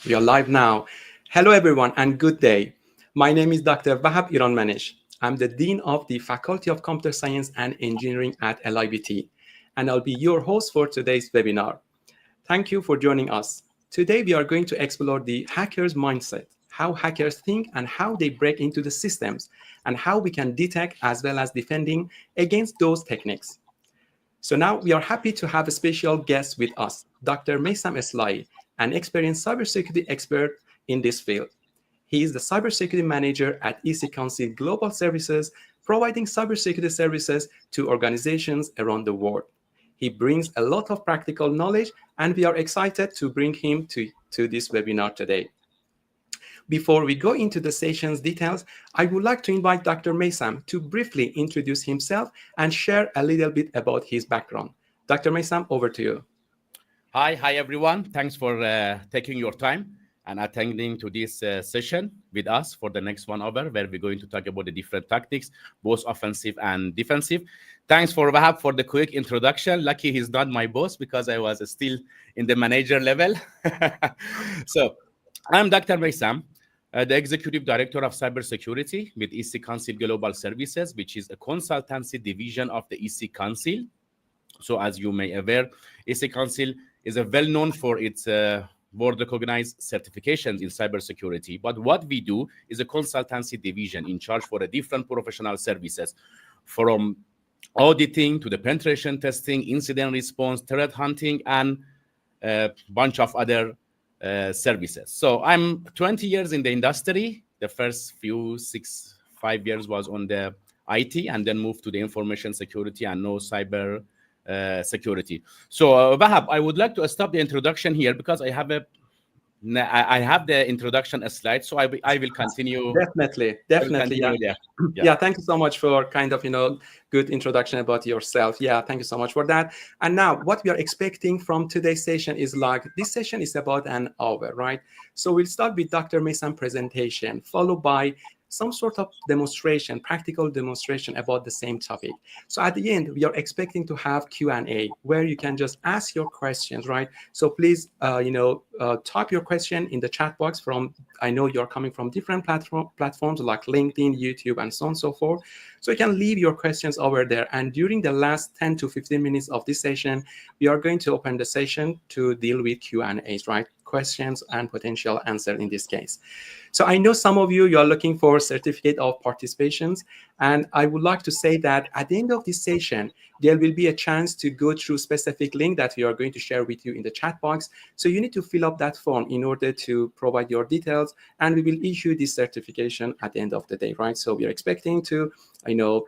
We are live now. Hello, everyone, and good day. My name is Dr. Vahab Iranmanesh. I'm the Dean of the Faculty of Computer Science and Engineering at LIBT, and I'll be your host for today's webinar. Thank you for joining us. Today, we are going to explore the hacker's mindset, how hackers think and how they break into the systems, and how we can detect as well as defending against those techniques. So now we are happy to have a special guest with us, Dr. Meisam Eslahi, an experienced cybersecurity expert in this field. He is the cybersecurity manager at EC Council Global Services, providing cybersecurity services to organizations around the world. He brings a lot of practical knowledge, and we are excited to bring him to this webinar today. Before we go into the session's details, I would like to invite Dr. Meisam to briefly introduce himself and share a little bit about his background. Dr. Meisam, over to you. Hi, everyone. Thanks for taking your time and attending to this session with us for the next 1 hour, where we're going to talk about the different tactics, both offensive and defensive. Thanks for Vahab for the quick introduction. Lucky he's not my boss because I was still in the manager level. So I'm Dr. Meisam, the Executive Director of Cybersecurity with EC Council Global Services, which is a consultancy division of the EC Council. So as you may aware, EC Council is well-known for its board-recognized certifications in cybersecurity. But what we do is a consultancy division in charge for the different professional services, from auditing to the penetration testing, incident response, threat hunting, and a bunch of other services. So I'm 20 years in the industry. The first 5 years was on the IT, and then moved to the information security and now cyber security. So Vahab, I would like to stop the introduction here because I have the introduction slide, so I will continue. Definitely. Yeah, thank you so much for good introduction about yourself. Yeah, thank you so much for that. And now what we are expecting from today's session is this session is about an hour, right? So we'll start with Dr. Meisam presentation, followed by some sort of demonstration, practical demonstration about the same topic. So at the end, we are expecting to have Q&A where you can just ask your questions, right? So please, type your question in the chat box I know you're coming from different platforms like LinkedIn, YouTube, and so on and so forth. So you can leave your questions over there. And during the last 10 to 15 minutes of this session, we are going to open the session to deal with Q&As, right? Questions and potential answer in this case. So I know some of you are looking for certificate of participations, and I would like to say that at the end of this session, there will be a chance to go through specific link that we are going to share with you in the chat box. So you need to fill up that form in order to provide your details, and we will issue this certification at the end of the day, right? So we are expecting to,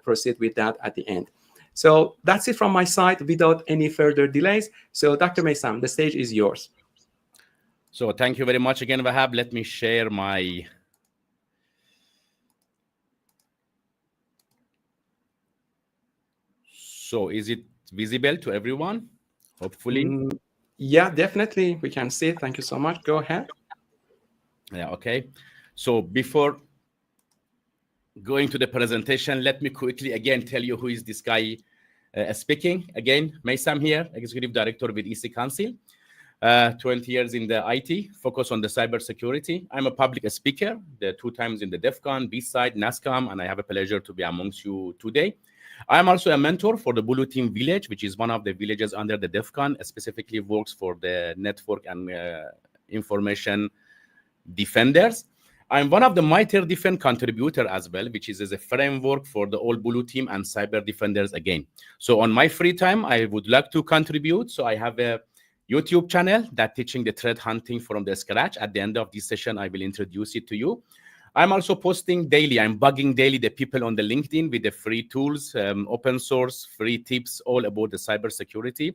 proceed with that at the end. So that's it from my side without any further delays. So Dr. Meisam, the stage is yours. So thank you very much again, Vahab. Let me share my... So is it visible to everyone? Hopefully. Yeah, definitely. We can see it. Thank you so much. Go ahead. Yeah, okay. So before going to the presentation, let me quickly again tell you who is this guy speaking. Again, Meisam here, Executive Director with EC Council. 20 years in the IT, focus on the cybersecurity. I'm a public speaker, 2 times in the DEF CON, B-Side, NASCOM, and I have a pleasure to be amongst you today. I'm also a mentor for the Blue Team Village, which is one of the villages under the DEF CON, specifically works for the network and information defenders. I'm one of the MITRE Defense contributor as well, which is a framework for the all Blue Team and cyber defenders again. So on my free time, I would like to contribute. So I have a YouTube channel that teaching the threat hunting from the scratch. At the end of this session, I will introduce it to you. I'm also posting daily. I'm bugging daily the people on the LinkedIn with the free tools, open source, free tips, all about the cybersecurity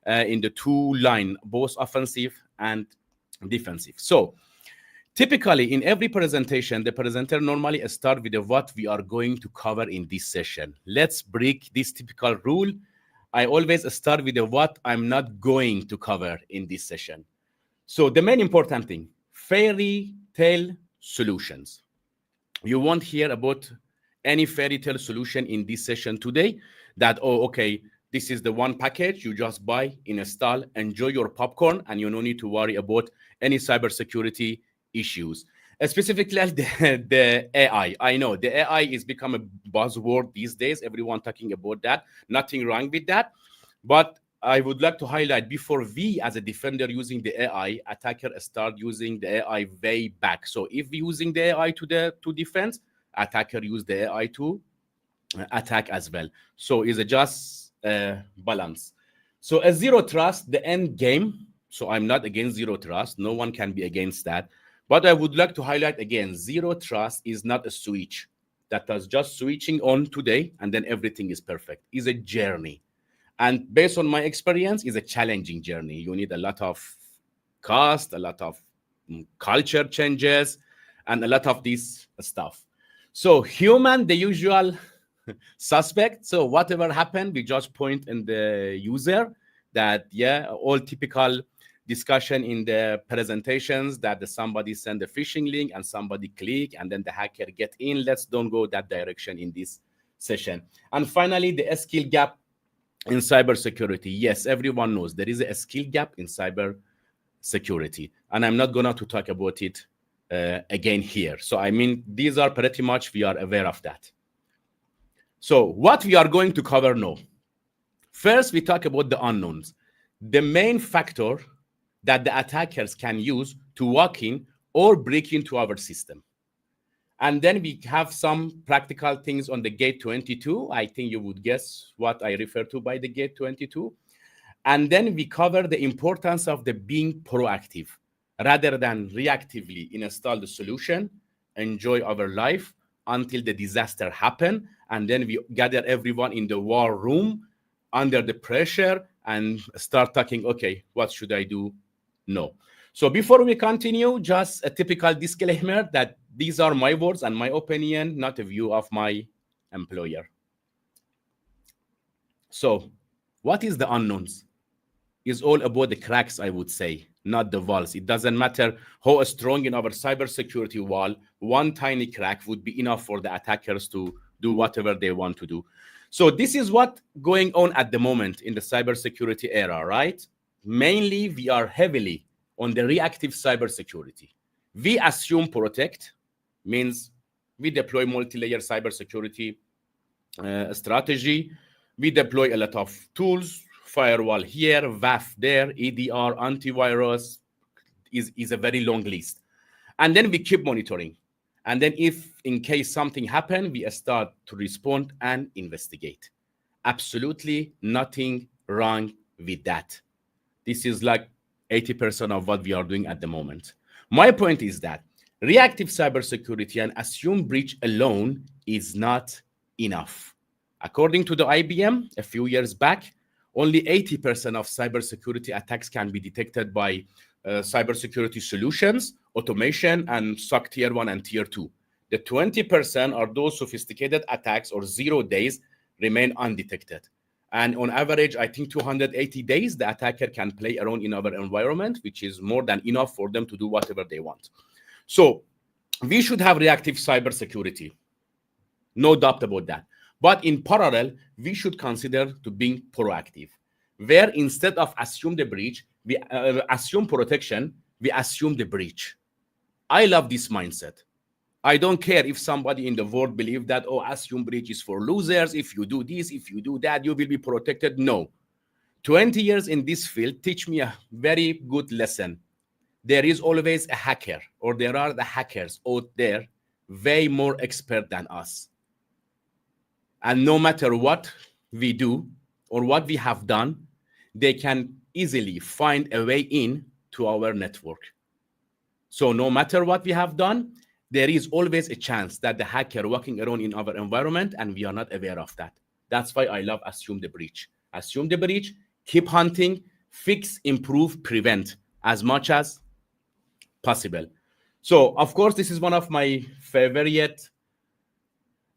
in the 2 line, both offensive and defensive. So typically in every presentation, the presenter normally starts with what we are going to cover in this session. Let's break this typical rule. I always start with what I'm not going to cover in this session. So the main important thing, fairy tale solutions. You won't hear about any fairy tale solution in this session today that, oh, okay, This is the one package you just buy, install, enjoy your popcorn, and you don't need to worry about any cybersecurity issues. Specifically, the AI. I know the AI is become a buzzword these days. Everyone talking about that. Nothing wrong with that. But I would like to highlight, before we as a defender using the AI, attacker start using the AI way back. So if we using the AI to defense, attacker use the AI to attack as well. So it's a just balance. So a zero trust, the end game. So I'm not against zero trust. No one can be against that. But I would like to highlight again, zero trust is not a switch that is just switching on today and then everything is perfect. It's a journey. And based on my experience, it's a challenging journey. You need a lot of cost, a lot of culture changes, and a lot of this stuff. So human, the usual suspect. So whatever happened, we just point in the user that, yeah, all typical discussion in the presentations that somebody send a phishing link and somebody click and then the hacker get in. Let's don't go that direction in this session. And finally, the skill gap in cybersecurity. Yes, everyone knows there is a skill gap in cybersecurity, and I'm not going to talk about it again here. So I mean, these are pretty much, we are aware of that. So what we are going to cover now. First, we talk about the unknowns. The main factor that the attackers can use to walk in or break into our system. And then we have some practical things on the gate 22. I think you would guess what I refer to by the gate 22. And then we cover the importance of the being proactive rather than reactively install the solution, enjoy our life until the disaster happen. And then we gather everyone in the war room under the pressure and start talking, okay, what should I do? No. So before we continue, just a typical disclaimer that these are my words and my opinion, not a view of my employer. So what is the unknowns? It's all about the cracks, I would say, not the walls. It doesn't matter how strong in our cybersecurity wall, one tiny crack would be enough for the attackers to do whatever they want to do. So this is what's going on at the moment in the cybersecurity era, right? Mainly, we are heavily on the reactive cybersecurity. We assume protect, means we deploy multi-layer cybersecurity strategy. We deploy a lot of tools, firewall here, WAF there, EDR, antivirus is a very long list. And then we keep monitoring. And then if in case something happened, we start to respond and investigate. Absolutely nothing wrong with that. This is like 80% of what we are doing at the moment. My point is that reactive cybersecurity and assume breach alone is not enough. According to the IBM, a few years back, only 80% of cybersecurity attacks can be detected by cybersecurity solutions, automation, and SOC tier 1 and tier 2. The 20% are those sophisticated attacks or 0 days remain undetected. And on average, I think 280 days, the attacker can play around in our environment, which is more than enough for them to do whatever they want. So we should have reactive cybersecurity. No doubt about that. But in parallel, we should consider to being proactive, where instead of assume the breach, we assume protection, we assume the breach. I love this mindset. I don't care if somebody in the world believes that, oh, assume breach is for losers. If you do this, if you do that, you will be protected. No. 20 years in this field teach me a very good lesson. There is always a hacker, or there are the hackers out there way more expert than us. And no matter what we do or what we have done, they can easily find a way in to our network. So no matter what we have done, there is always a chance that the hacker walking around in our environment and we are not aware of that. That's why I love assume the breach. Assume the breach, keep hunting, fix, improve, prevent as much as possible. So, of course, this is one of my favorite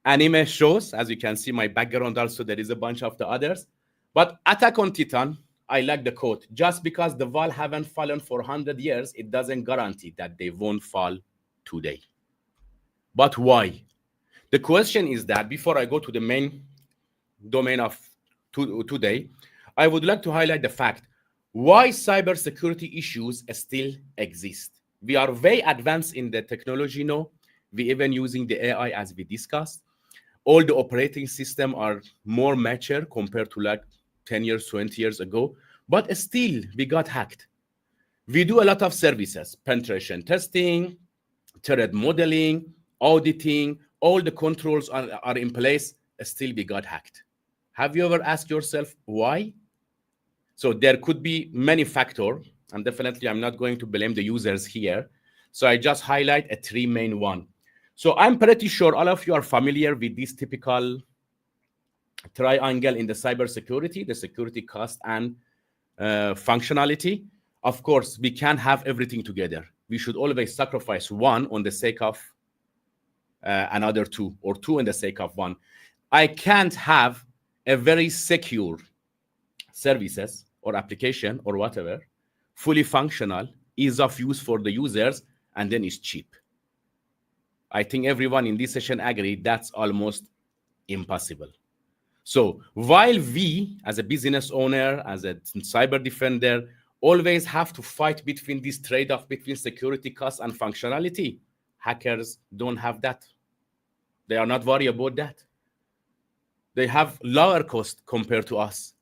anime shows. As you can see, my background also, there is a bunch of the others. But Attack on Titan, I like the quote. Just because the wall haven't fallen for 100 years, it doesn't guarantee that they won't fall today. But why? The question is that before I go to the main domain of today, I would like to highlight the fact why cybersecurity issues still exist. We are very advanced in the technology now. We even using the AI as we discussed. All the operating system are more mature compared to like 10 years, 20 years ago. But still, we got hacked. We do a lot of services, penetration testing, threat modeling, auditing, all the controls are in place, still we got hacked. Have you ever asked yourself why? So there could be many factors, and definitely I'm not going to blame the users here. So I just highlight a three main one. So I'm pretty sure all of you are familiar with this typical triangle in the cybersecurity, the security cost and functionality. Of course, we can't have everything together. We should always sacrifice one on the sake of another two, or two in the sake of one. I can't have a very secure services or application or whatever, fully functional, ease of use for the users, and then it's cheap. I think everyone in this session agree that's almost impossible. So while we, as a business owner, as a cyber defender, always have to fight between this trade-off between security costs and functionality, hackers don't have that. They are not worried about that. They have lower cost compared to us.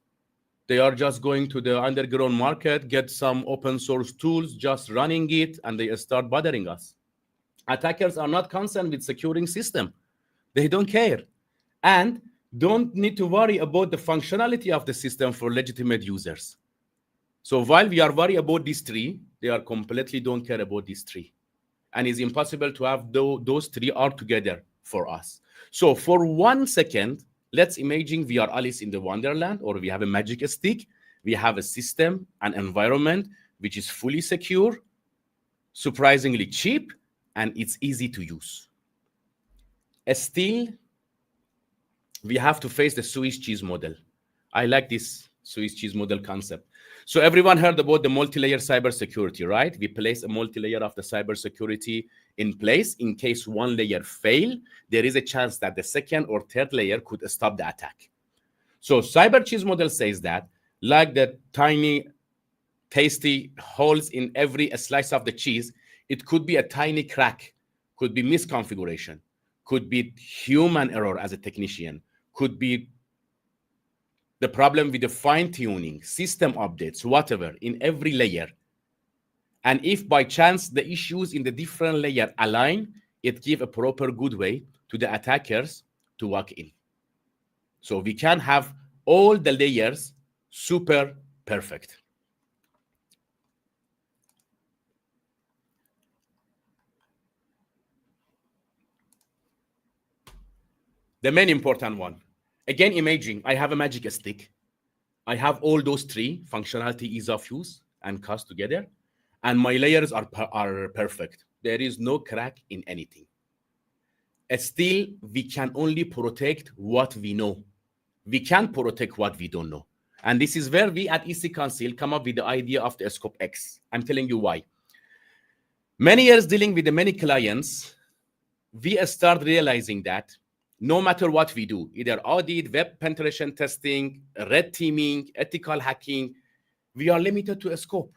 They are just going to the underground market, get some open source tools, just running it, and they start bothering us. Attackers are not concerned with securing system. They don't care. And don't need to worry about the functionality of the system for legitimate users. So while we are worried about these three, they are completely don't care about these three. And it's impossible to have those three all together for us. So for 1 second, let's imagine we are Alice in the Wonderland, or we have a magic stick. We have a system, an environment, which is fully secure, surprisingly cheap, and it's easy to use. Still, we have to face the Swiss cheese model. I like this Swiss cheese model concept. So everyone heard about the multi-layer cybersecurity, right? We place a multi-layer of the cybersecurity in place. In case one layer fail, there is a chance that the second or third layer could stop the attack. So cyber cheese model says that, like the tiny, tasty holes in every slice of the cheese, it could be a tiny crack, could be misconfiguration, could be human error as a technician, could be the problem with the fine-tuning, system updates, whatever, in every layer. And if by chance the issues in the different layer align, it gives a proper good way to the attackers to walk in. So we can have all the layers super perfect. The main important one. Again, imagine I have a magic stick. I have all those three, functionality, ease of use, and cost together. And my layers are perfect. There is no crack in anything. Still, we can only protect what we know. We can't protect what we don't know. And this is where we at EC Council come up with the idea of the scope X. I'm telling you why. Many years dealing with the many clients, we start realizing that no matter what we do, either audit, web penetration testing, red teaming, ethical hacking, we are limited to a scope.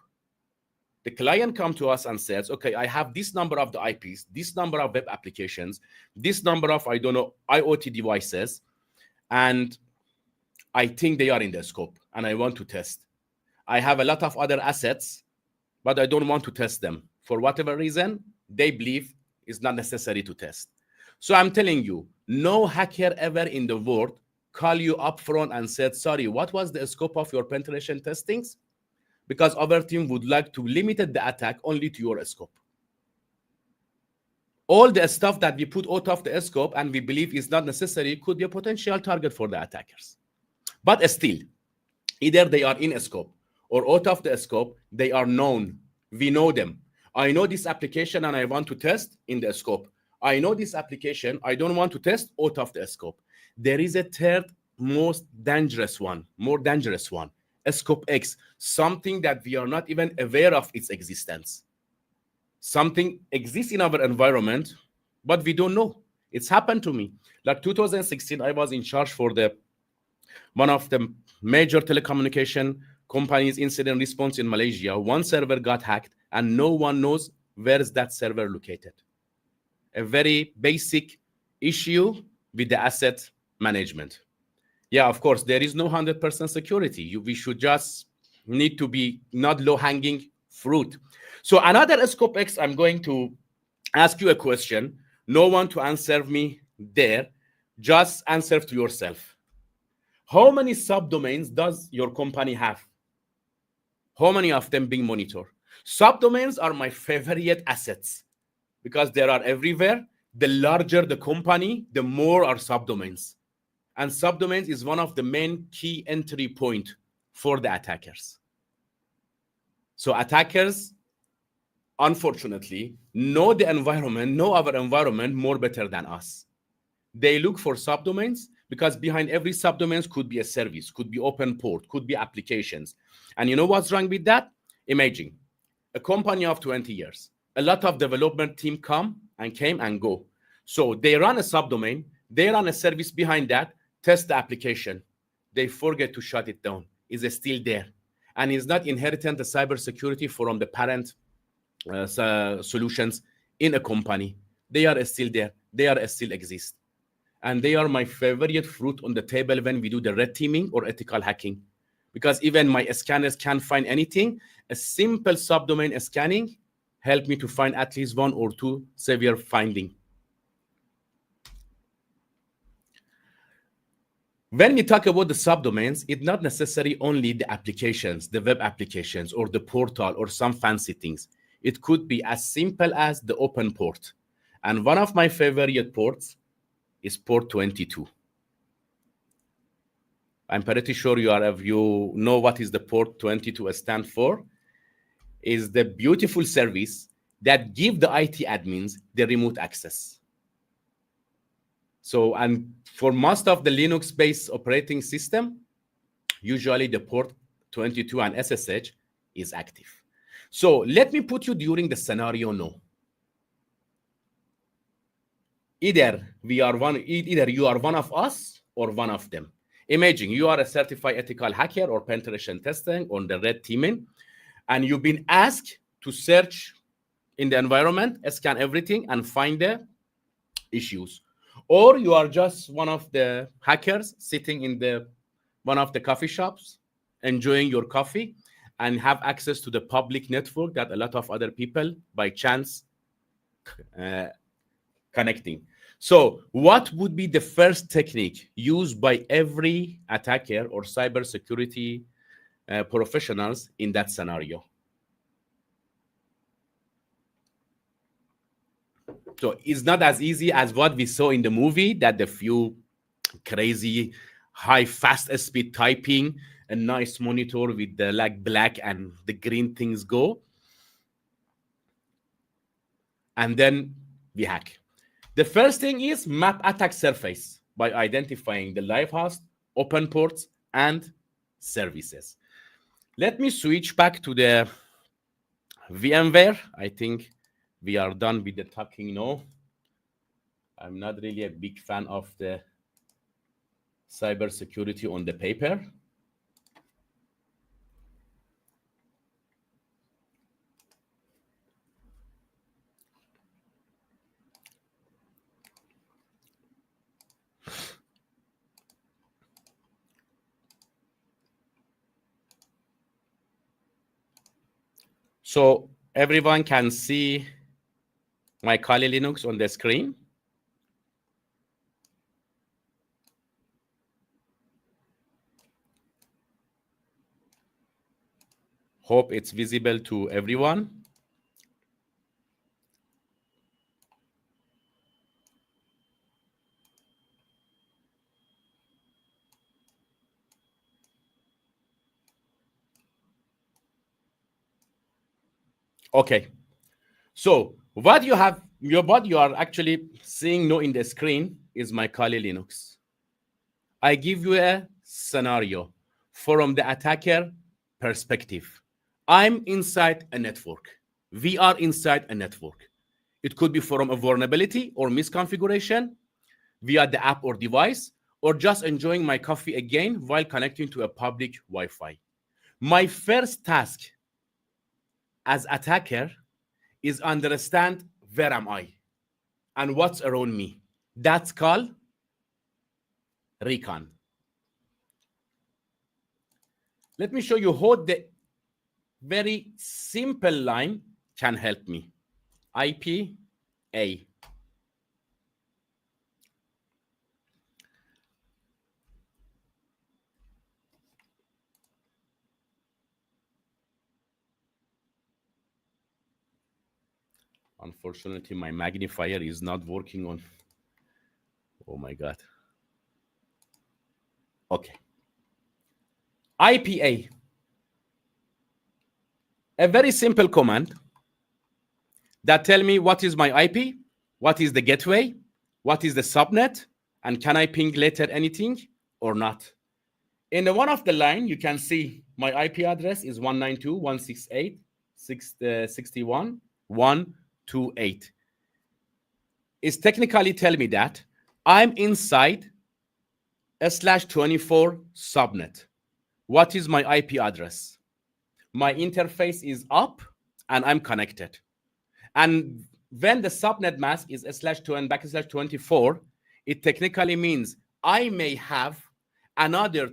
The client comes to us and says, okay, I have this number of the IPs, this number of web applications, this number of, I don't know, IoT devices, and I think they are in the scope, and I want to test. I have a lot of other assets, but I don't want to test them. For whatever reason, they believe it's not necessary to test. So I'm telling you, no hacker ever in the world call you up front and said, sorry, what was the scope of your penetration testings? Because our team would like to limit the attack only to your scope. All the stuff that we put out of the scope and we believe is not necessary could be a potential target for the attackers. But still, either they are in a scope or out of the scope, they are known. We know them. I know this application and I want to test in the scope. I know this application, I don't want to test out of the scope. There is a third most dangerous one, more dangerous one, scope X, something that we are not even aware of its existence. Something exists in our environment, but we don't know. It's happened to me. Like 2016, I was in charge for one of the major telecommunication companies incident response in Malaysia. One server got hacked and no one knows where is that server located. A very basic issue with the asset management. Yeah, of course, there is no 100% security. We should just need to be not low-hanging fruit. So another scope X, I'm going to ask you a question. No one to answer me there. Just answer to yourself. How many subdomains does your company have? How many of them being monitored? Subdomains are my favorite assets because they are everywhere. The larger the company, the more are subdomains. And subdomains is one of the main key entry point for the attackers. So attackers, unfortunately, know the environment, know our environment more better than us. They look for subdomains because behind every subdomains could be a service, could be open port, could be applications. And you know what's wrong with that? Imagine a company of 20 years. A lot of development team came and go. So they run a subdomain, they run a service behind that, test the application. They forget to shut it down. It's still there. And it's not inheriting the cybersecurity from the parent solutions in a company. They are still there. They are still exist. And they are my favorite fruit on the table when we do the red teaming or ethical hacking. Because even my scanners can't find anything. A simple subdomain scanning helped me to find at least 1 or 2 severe findings. When we talk about the subdomains, it's not necessarily only the applications, the web applications, or the portal, or some fancy things. It could be as simple as the open port. And one of my favorite ports is port 22. I'm pretty sure you know what is the port 22 stand for. Is the beautiful service that give the IT admins the remote access. So, and for most of the Linux-based operating system, usually the port 22 and SSH is active. So let me put you during the scenario now. Either you are one of us or one of them. Imagine you are a certified ethical hacker or penetration testing on the red teaming, and you've been asked to search in the environment, scan everything, and find the issues. Or you are just one of the hackers sitting in one of the coffee shops, enjoying your coffee, and have access to the public network that a lot of other people, by chance, connecting. So what would be the first technique used by every attacker or cybersecurity professionals in that scenario? So it's not as easy as what we saw in the movie, that the few crazy, high, fast speed typing, a nice monitor with the black and the green things go. And then we hack. The first thing is map attack surface by identifying the live host, open ports, and services. Let me switch back to the VMware. I think we are done with the talking now. I'm not really a big fan of the cybersecurity on the paper. So everyone can see my Kali Linux on the screen. Hope it's visible to everyone. Okay. So what you are actually seeing now in the screen is my Kali Linux. I give you a scenario from the attacker perspective. I'm inside a network. We are inside a network. It could be from a vulnerability or misconfiguration via the app or device, or just enjoying my coffee again while connecting to a public Wi-Fi. My first task as attacker is understand where am I and what's around me. That's called recon. Let me show you how the very simple line can help me. IPA. Unfortunately, my magnifier is not working on. Oh my God. Okay. IPA. A very simple command that tell me what is my IP, what is the gateway, what is the subnet, and can I ping later anything or not. In the one of the line, you can see my IP address is 192.168.61.128. It's technically tell me that I'm inside /24 subnet. What is my IP address? My interface is up and I'm connected. And when the subnet mask is /2 it technically means I may have another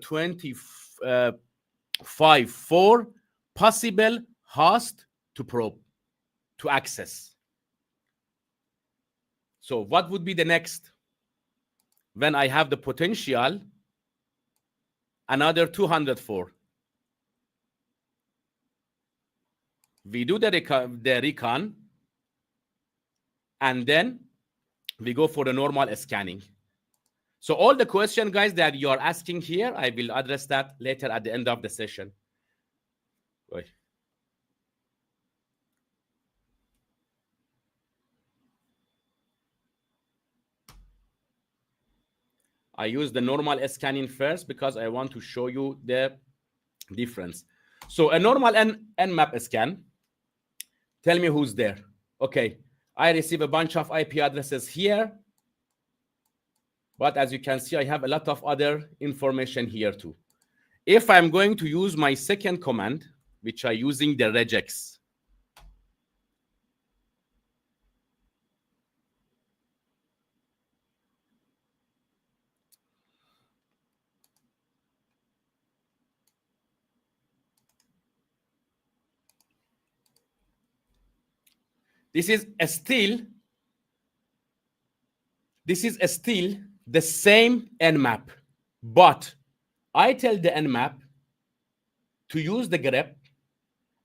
4 possible host to probe, to access. So what would be the next? When I have the potential, another 204. We do the recon, and then we go for the normal scanning. So all the question, guys, that you are asking here, I will address that later at the end of the session. Wait. I use the normal scanning first because I want to show you the difference. So a normal Nmap scan, tell me who's there. Okay, I receive a bunch of IP addresses here. But as you can see, I have a lot of other information here too. If I'm going to use my second command, which I'm using the regex, this is still the same Nmap, but I tell the Nmap to use the grep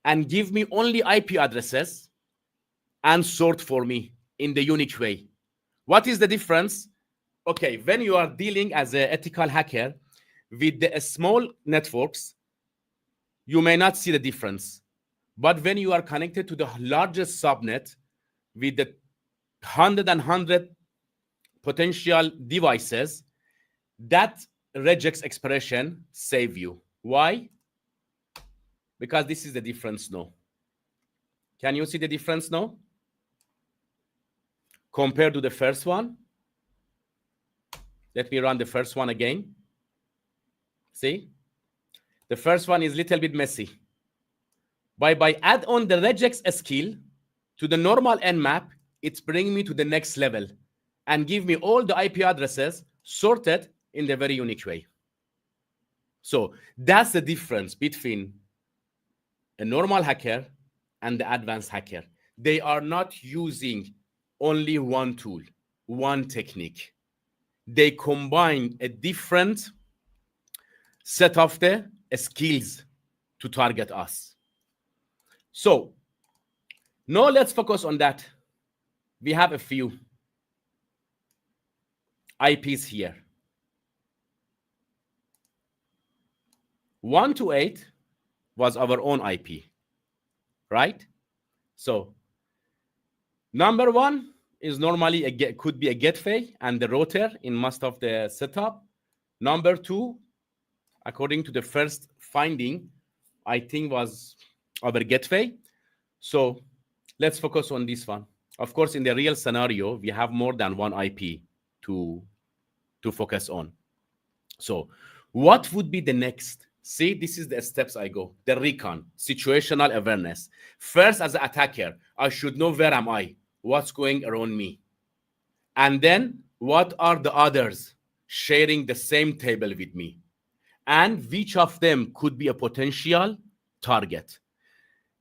and give me only IP addresses and sort for me in the unique way. What is the difference? Okay, when you are dealing as an ethical hacker with the small networks, you may not see the difference. But when you are connected to the largest subnet with the 100 potential devices, that regex expression save you. Why? Because this is the difference now. Can you see the difference now? Compared to the first one. Let me run the first one again. See? The first one is a little bit messy. By add on the regex skill to the normal Nmap, it's bringing me to the next level and give me all the IP addresses sorted in the very unique way. So that's the difference between a normal hacker and the advanced hacker. They are not using only one tool, one technique. They combine a different set of the skills to target us. So now let's focus on that. We have a few IPs here. 128 was our own IP, right? So number one is normally could be a gateway and the router in most of the setup. Number two, according to the first finding, I think was our gateway. So let's focus on this one. Of course, in the real scenario, we have more than one IP to focus on. So what would be the next? See, this is the steps I go. The recon, situational awareness. First, as an attacker, I should know where am I, what's going around me. And then what are the others sharing the same table with me? And which of them could be a potential target?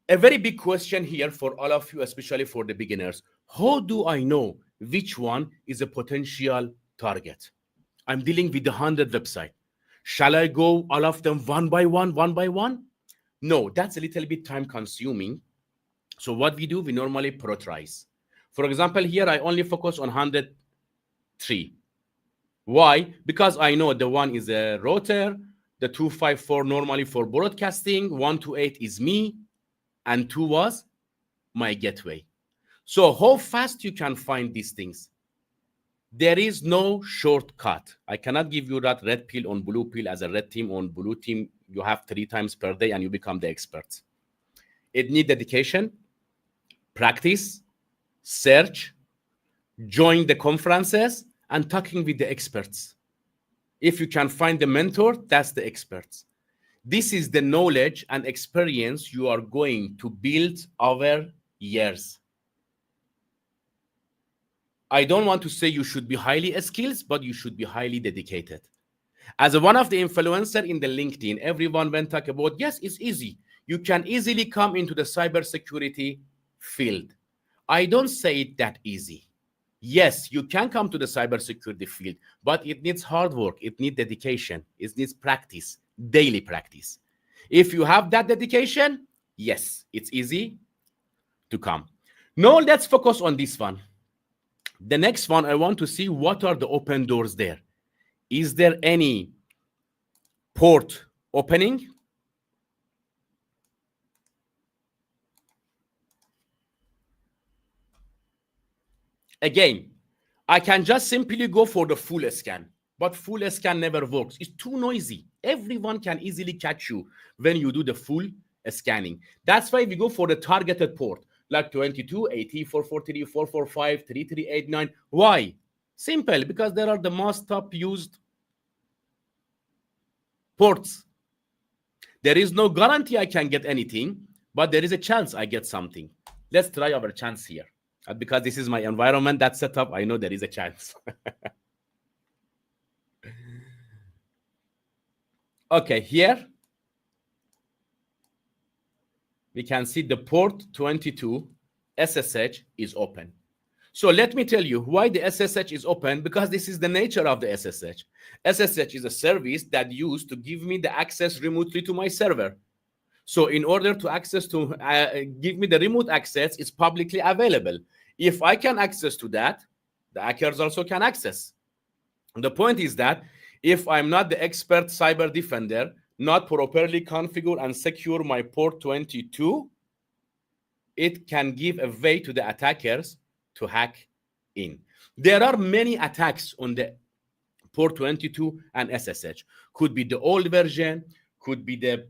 A very big question here for all of you, especially for the beginners. How do I know which one is a potential target? I'm dealing with 100 websites. Shall I go all of them one by one, one by one? No, that's a little bit time consuming. So what we do, we normally prioritize. For example, here I only focus on 103. Why? Because I know the one is a router, the 254 normally for broadcasting, 128 is me, and 2 was my gateway. So how fast you can find these things? There is no shortcut. I cannot give you that red pill on blue pill. As a red team on blue team, you have 3 times per day and you become the expert. It needs dedication, practice, search, join the conferences, and talking with the experts. If you can find the mentor, that's the experts. This is the knowledge and experience you are going to build over years. I don't want to say you should be highly skilled, but you should be highly dedicated. As one of the influencers in the LinkedIn, everyone went talk about, yes, it's easy. You can easily come into the cybersecurity field. I don't say it that easy. Yes, you can come to the cybersecurity field, but it needs hard work. It needs dedication. It needs practice, daily practice. If you have that dedication, yes, it's easy to come. Now let's focus on this one. The next one, I want to see what are the open doors there. Is there any port opening? Again, I can just simply go for the full scan, but full scan never works. It's too noisy. Everyone can easily catch you when you do the full scanning. That's why we go for the targeted port, like 22, 80, 443, 445, 3389. Why? Simple, because there are the most top used ports. There is no guarantee I can get anything, but there is a chance I get something. Let's try our chance here. Because this is my environment, that setup, I know there is a chance. Okay, here we can see the port 22 SSH is open. So let me tell you why the SSH is open, because this is the nature of the SSH. SSH is a service that used to give me the access remotely to my server. So in order to access to give me the remote access, it's publicly available. If I can access to that, the hackers also can access. The point is that if I'm not the expert cyber defender, not properly configure and secure my port 22, it can give a way to the attackers to hack in. There are many attacks on the port 22 and SSH. Could be the old version, could be the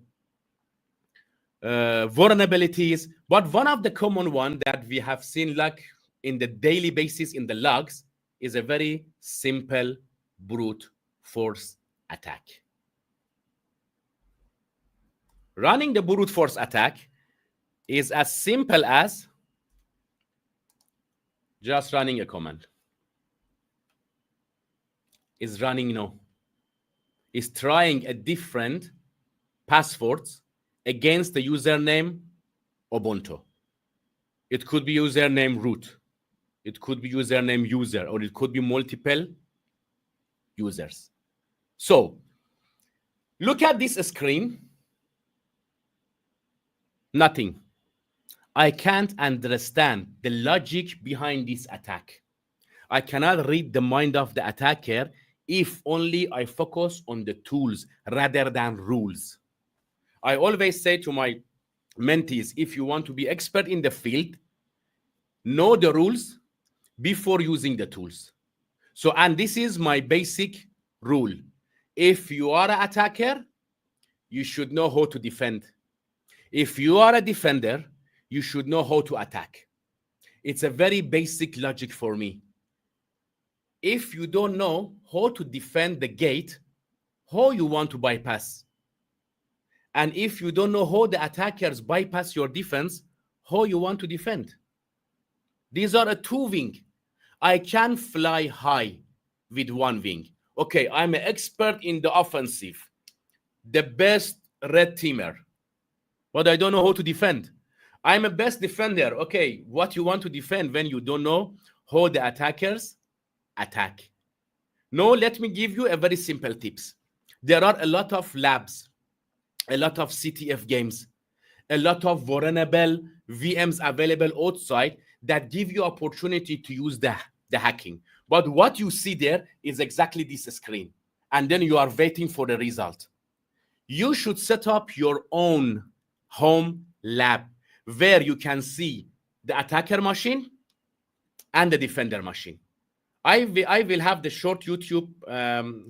vulnerabilities, but one of the common one that we have seen like in the daily basis in the logs is a very simple brute force attack. Running the brute force attack is as simple as just running a command. Is running no. Is trying a different passwords against the username Ubuntu. It could be username root. It could be username user, or it could be multiple users. So look at this screen. Nothing. I can't understand the logic behind this attack. I cannot read the mind of the attacker if only I focus on the tools rather than rules. I always say to my mentees, if you want to be expert in the field, know the rules before using the tools. So, and this is my basic rule. If you are an attacker, you should know how to defend. If you are a defender, you should know how to attack. It's a very basic logic for me. If you don't know how to defend the gate, how you want to bypass. And if you don't know how the attackers bypass your defense, how you want to defend. These are a two wing. I can fly high with one wing. Okay, I'm an expert in the offensive, the best red teamer, but I don't know how to defend. I'm a best defender. Okay, what you want to defend when you don't know how the attackers attack? No, let me give you a very simple tips. There are a lot of labs, a lot of CTF games, a lot of vulnerable VMs available outside that give you opportunity to use the hacking. But what you see there is exactly this screen. And then you are waiting for the result. You should set up your own home lab where you can see the attacker machine and the defender machine. I will have the short YouTube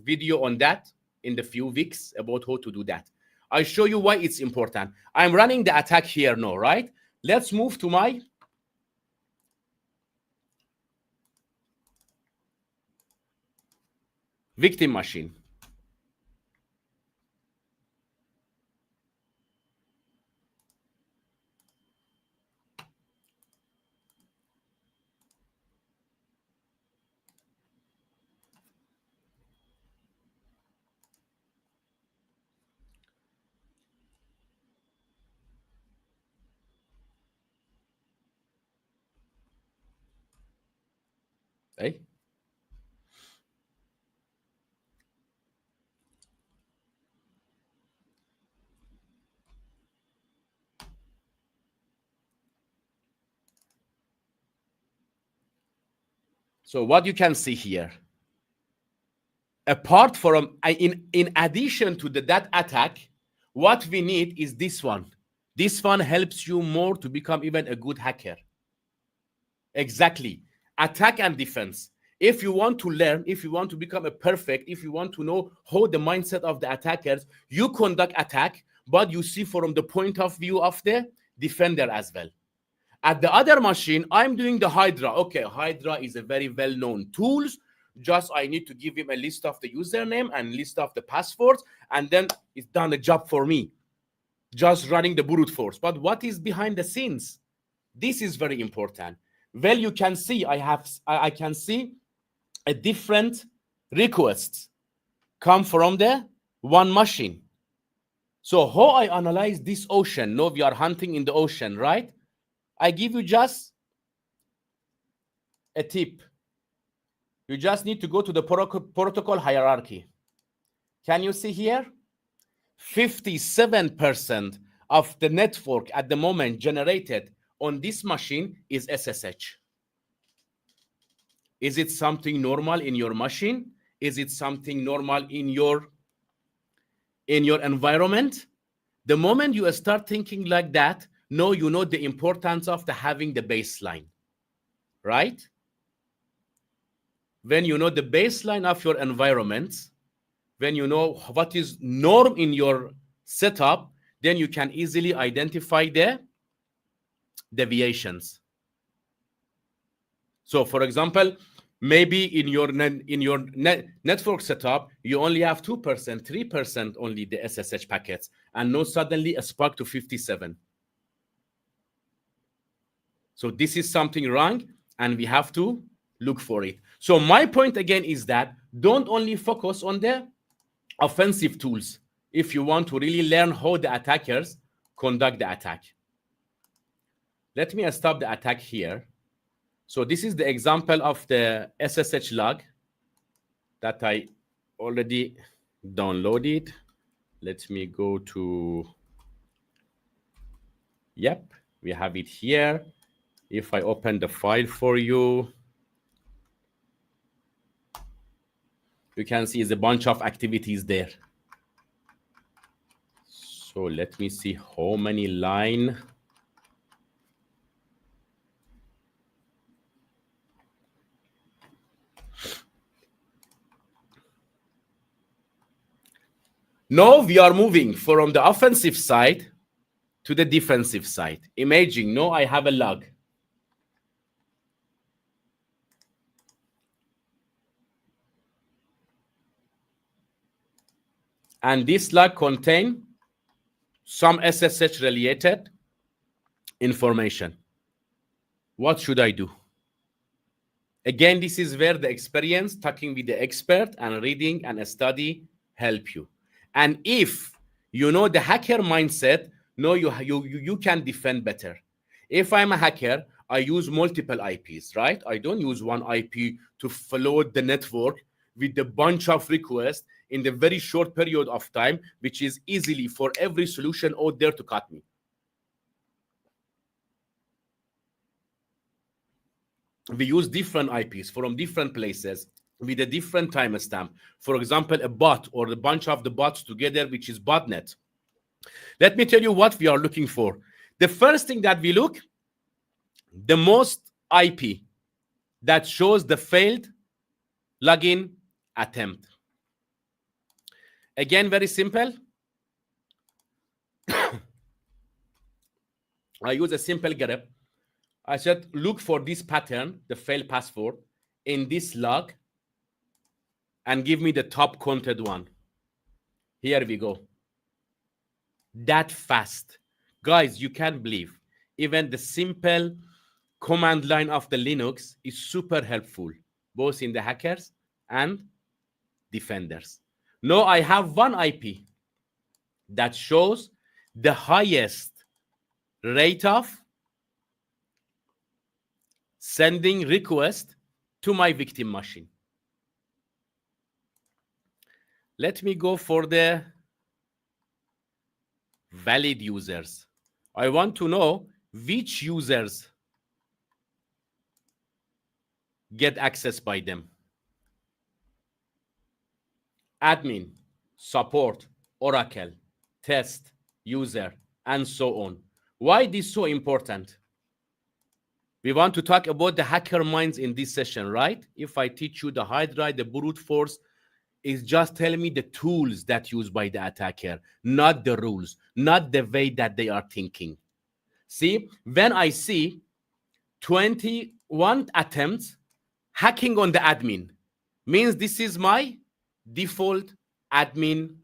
video on that in the few weeks about how to do that. I'll show you why it's important. I'm running the attack here now, right? Let's move to my victim machine. Okay. So what you can see here, apart from, in addition to that attack, what we need is this one. This one helps you more to become even a good hacker. Exactly. Attack and defense. If you want to learn, if you want to become a perfect, if you want to know how the mindset of the attackers, you conduct attack, but you see from the point of view of the defender as well. At the other machine, I'm doing the Hydra. Okay, Hydra is a very well-known tool. Just I need to give him a list of the username and list of the passwords, and then it's done the job for me. Just running the brute force. But what is behind the scenes? This is very important. Well, you can see I can see a different requests come from the one machine. So how I analyze this ocean? No, we are hunting in the ocean, right? I give you just a tip. You just need to go to the protocol hierarchy. Can you see here? 57% of the network at the moment generated on this machine is SSH. Is it something normal in your machine? Is it something normal in your environment? The moment you start thinking like that, no, you know the importance of having the baseline, right? When you know the baseline of your environment, when you know what is norm in your setup, then you can easily identify the deviations. So, for example, maybe in your network setup, you only have 2%, 3% only the SSH packets, and now suddenly a spike to 57. So this is something wrong, and we have to look for it. So my point again is that don't only focus on the offensive tools if you want to really learn how the attackers conduct the attack. Let me stop the attack here. So this is the example of the SSH log that I already downloaded. Let me go to, yep, we have it here. If I open the file for you, you can see it's a bunch of activities there. So let me see how many lines. Now we are moving from the offensive side to the defensive side. Imagine, now I have a log. And this log contains some SSH related information. What should I do? Again, this is where the experience, talking with the expert and reading and study help you. And if you know the hacker mindset, no, you can defend better. If I'm a hacker, I use multiple IPs, right? I don't use one IP to flood the network with a bunch of requests in the very short period of time, which is easily for every solution out there to cut me. We use different IPs from different places with a different timestamp. For example, a bot or a bunch of the bots together, which is botnet. Let me tell you what we are looking for. The first thing that we look, the most IP that shows the failed login attempt. Again, very simple. I use a simple grep. I said, look for this pattern, the failed password, in this log, and give me the top counted one. Here we go. That fast. Guys, you can't believe. Even the simple command line of the Linux is super helpful, both in the hackers and defenders. Now I have one IP that shows the highest rate of sending request to my victim machine. Let me go for the valid users. I want to know which users get access by them. Admin, support, Oracle, test, user, and so on. Why this so important? We want to talk about the hacker minds in this session, right? If I teach you the Hydra, the brute force, is just telling me the tools that used by the attacker, not the rules, not the way that they are thinking. See, when I see 21 attempts hacking on the admin, means this is my default admin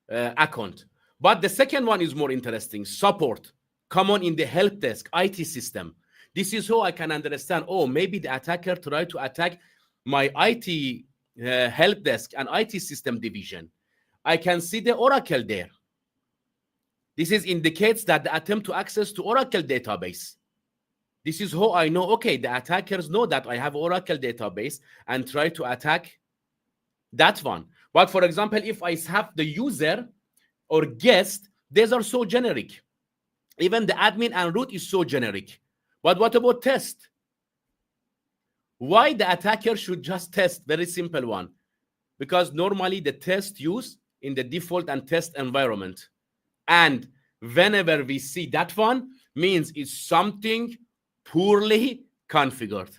account. But the second one is more interesting, support. Common in the help desk, IT system. This is how I can understand, oh, maybe the attacker tried to attack my IT help desk and IT system division. I can see the Oracle there. This indicates that the attempt to access to Oracle database. This is how I know, okay, the attackers know that I have Oracle database and try to attack that one. But for example, if I have the user or guest, these are so generic. Even the admin and root is so generic. But what about test? Why the attacker should just test? Very simple one. Because normally the test used in the default and test environment. And whenever we see that one, means it's something poorly configured.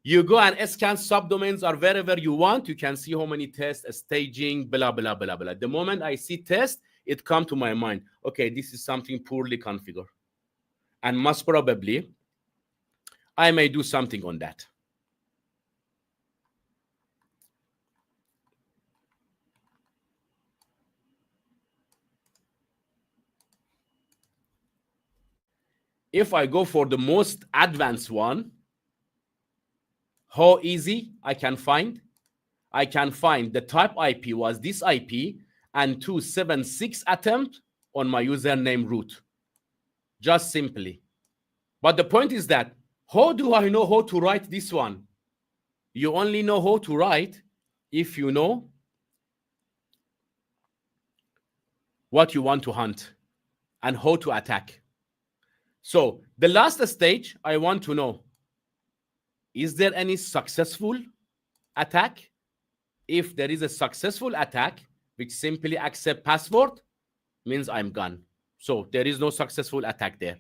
You go and scan subdomains or wherever you want, you can see how many tests, staging, blah, blah, blah, blah. The moment I see test, it comes to my mind, okay, this is something poorly configured. And most probably, I may do something on that. If I go for the most advanced one, how easy I can find? I can find the type IP was this IP and 276 attempt on my username root. Just simply. But the point is that, how do I know how to write this one? You only know how to write if you know what you want to hunt and how to attack. So the last stage, I want to know, is there any successful attack? If there is a successful attack, which simply accept password, means I'm gone. So there is no successful attack there.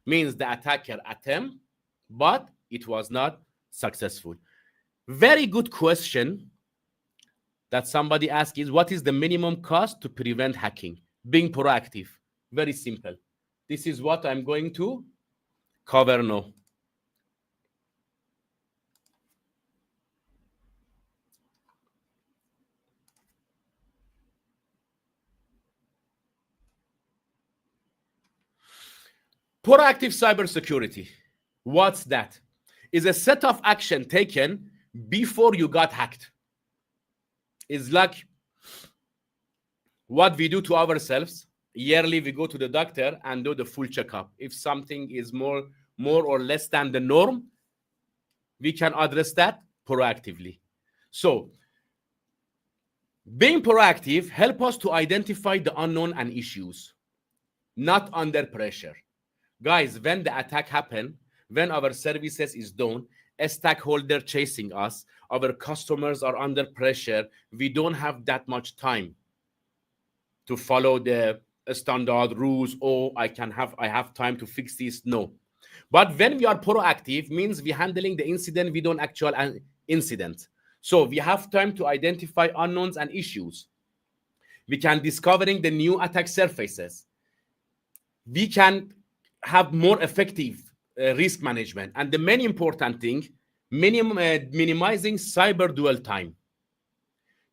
Means the attacker attempt, but it was not successful. Very good question that somebody asked is, what is the minimum cost to prevent hacking? Being proactive. Very simple. This is what I'm going to cover now. Proactive cybersecurity. What's that? Is a set of action taken before you got hacked. It's like what we do to ourselves. Yearly, we go to the doctor and do the full checkup. If something is more or less than the norm, we can address that proactively. So, being proactive helps us to identify the unknown and issues, not under pressure. Guys, when the attack happens, when our services is down, a stakeholder chasing us, our customers are under pressure, we don't have that much time to follow the standard rules. Oh, I have time to fix this. No. But when we are proactive, means we're handling the incident, we don't actual incident. So we have time to identify unknowns and issues. We can discovering the new attack surfaces. We can have more effective risk management. And the main important thing, minimizing cyber dwell time.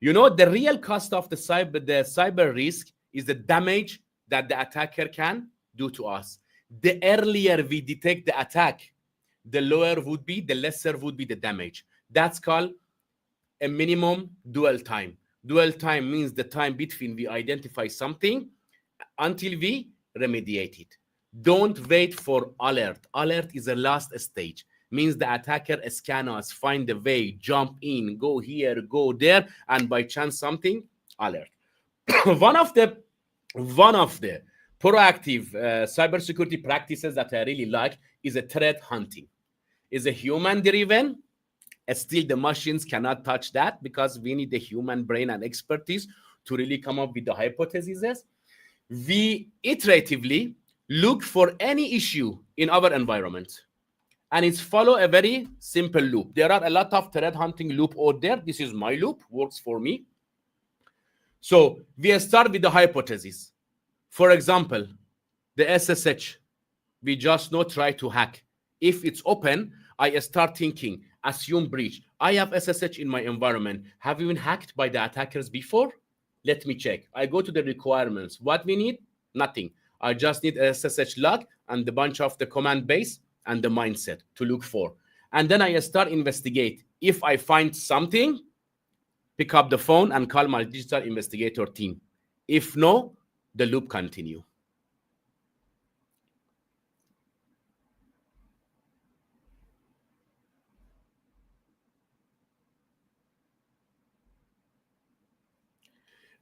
You know, the real cost of the cyber risk is the damage that the attacker can do to us. The earlier we detect the attack, the lower would be, the lesser would be the damage. That's called a minimum dwell time. Dwell time means the time between we identify something until we remediate it. Don't wait for alert. Alert is the last stage. Means the attacker scan us, find the way, jump in, go here, go there, and by chance something, alert. One of the proactive cybersecurity practices that I really like is a threat hunting. Is a human-driven. Still, the machines cannot touch that because we need the human brain and expertise to really come up with the hypotheses. We iteratively look for any issue in our environment. And it's follow a very simple loop. There are a lot of threat hunting loop out there. This is my loop, works for me. So we start with the hypothesis. For example, the SSH, we just not try to hack. If it's open, I start thinking, assume breach. I have SSH in my environment. Have you been hacked by the attackers before? Let me check. I go to the requirements. What we need? Nothing. I just need a SSH log and a bunch of the command base and the mindset to look for. And then I start investigate. If I find something, pick up the phone and call my digital investigator team. If no, the loop continue.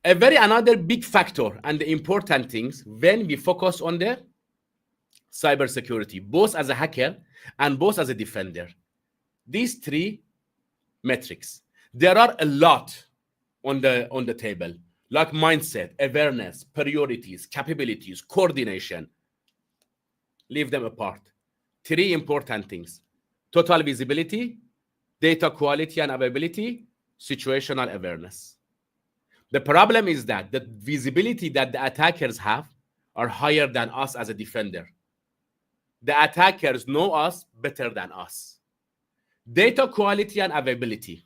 Another big factor and the important things when we focus on the cybersecurity, both as a hacker and both as a defender. These three metrics. There are a lot on the table, like mindset, awareness, priorities, capabilities, coordination. Leave them apart. Three important things: total visibility, data quality and availability, situational awareness. The problem is that the visibility that the attackers have are higher than us as a defender. The attackers know us better than us. Data quality and availability.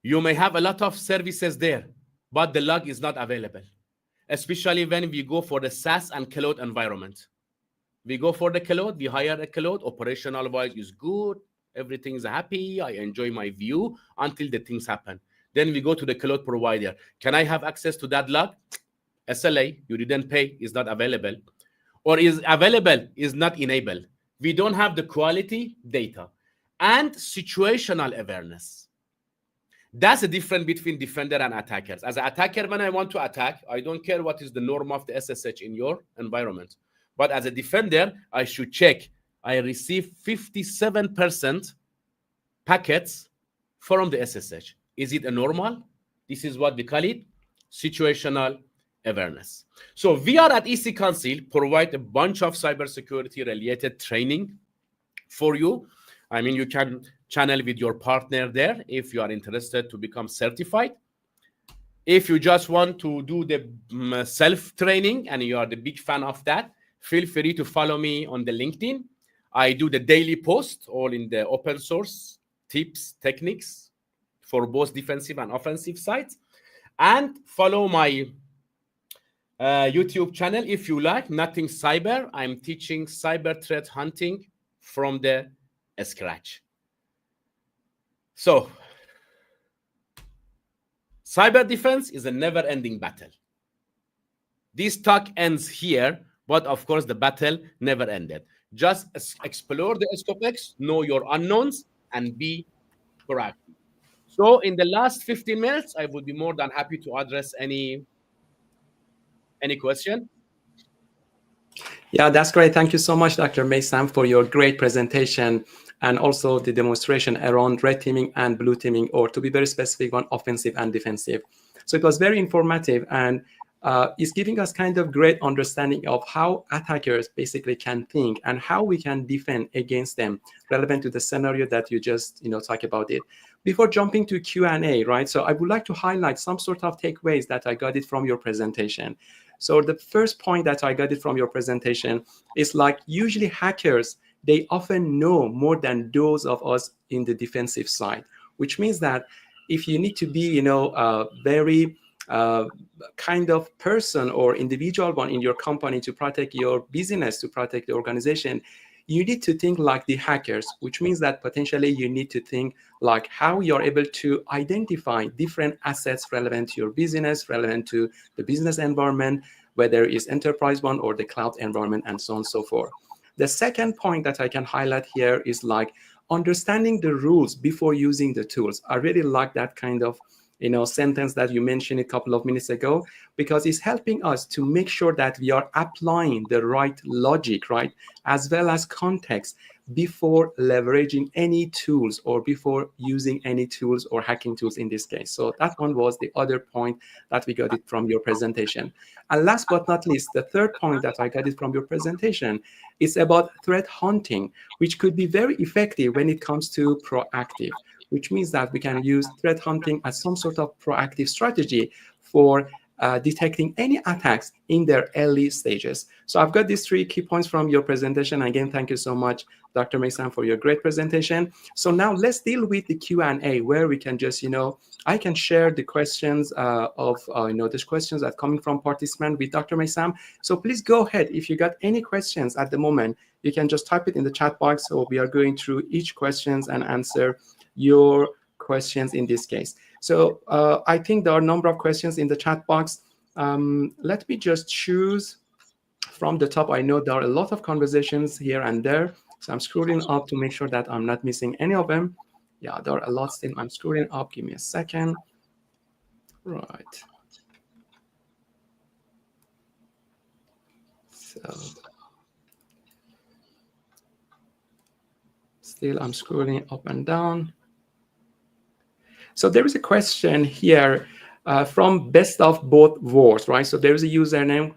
You may have a lot of services there, but the log is not available, especially when we go for the SaaS and cloud environment. We go for the cloud, we hire a cloud, operational wise is good, everything is happy, I enjoy my view until the things happen. Then we go to the cloud provider. Can I have access to that log? SLA, you didn't pay, is not available. Or is available, is not enabled. We don't have the quality data. And situational awareness. That's the difference between defender and attackers. As an attacker, when I want to attack, I don't care what is the norm of the SSH in your environment. But as a defender, I should check. I receive 57% packets from the SSH. Is it a normal? This is what we call it, situational awareness. So we are at EC Council, provide a bunch of cybersecurity related training for you. I mean, you can channel with your partner there if you are interested to become certified. If you just want to do the self-training and you are the big fan of that, feel free to follow me on the LinkedIn. I do the daily post, all in the open source tips, techniques for both defensive and offensive sides. And follow my YouTube channel if you like. Nothing cyber. I'm teaching cyber threat hunting from the scratch. So, cyber defense is a never-ending battle. This talk ends here, but of course the battle never ended. Just explore the scope X, know your unknowns, and be proactive. So in the last 15 minutes, I would be more than happy to address any question. Yeah, that's great. Thank you so much, Dr. Meisam, for your great presentation and also the demonstration around red teaming and blue teaming, or to be very specific on offensive and defensive. So it was very informative and is giving us kind of great understanding of how attackers basically can think and how we can defend against them, relevant to the scenario that you just talk about it. Before jumping to Q&A, right? So I would like to highlight some sort of takeaways that I got it from your presentation. So the first point that I got it from your presentation is like usually hackers, they often know more than those of us in the defensive side, which means that if you need to be, very kind of person or individual one in your company to protect your business, to protect the organization, you need to think like the hackers, which means that potentially you need to think like how you're able to identify different assets relevant to your business, relevant to the business environment, whether it's enterprise one or the cloud environment, and so on and so forth. The second point that I can highlight here is like understanding the rules before using the tools. I really like that kind of sentence that you mentioned a couple of minutes ago, because it's helping us to make sure that we are applying the right logic, right, as well as context before leveraging any tools or before using any tools or hacking tools in this case. So that one was the other point that we got it from your presentation. And last but not least, the third point that I got it from your presentation is about threat hunting, which could be very effective when it comes to proactive, which means that we can use threat hunting as some sort of proactive strategy for detecting any attacks in their early stages. So I've got these 3 key points from your presentation. Again, thank you so much, Dr. Meisam, for your great presentation. So now let's deal with the Q&A, where we can just, I can share the questions these questions that are coming from participants with Dr. Meisam. So please go ahead. If you got any questions at the moment, you can just type it in the chat box. So we are going through each questions and answer your questions in this case. So I think there are a number of questions in the chat box. Let me just choose from the top. I know there are a lot of conversations here and there. So I'm scrolling up to make sure that I'm not missing any of them. Yeah, there are a lot still. I'm scrolling up. Give me a second. Right. So still I'm scrolling up and down. So there is a question here from Best of Both Worlds, right? So there is a username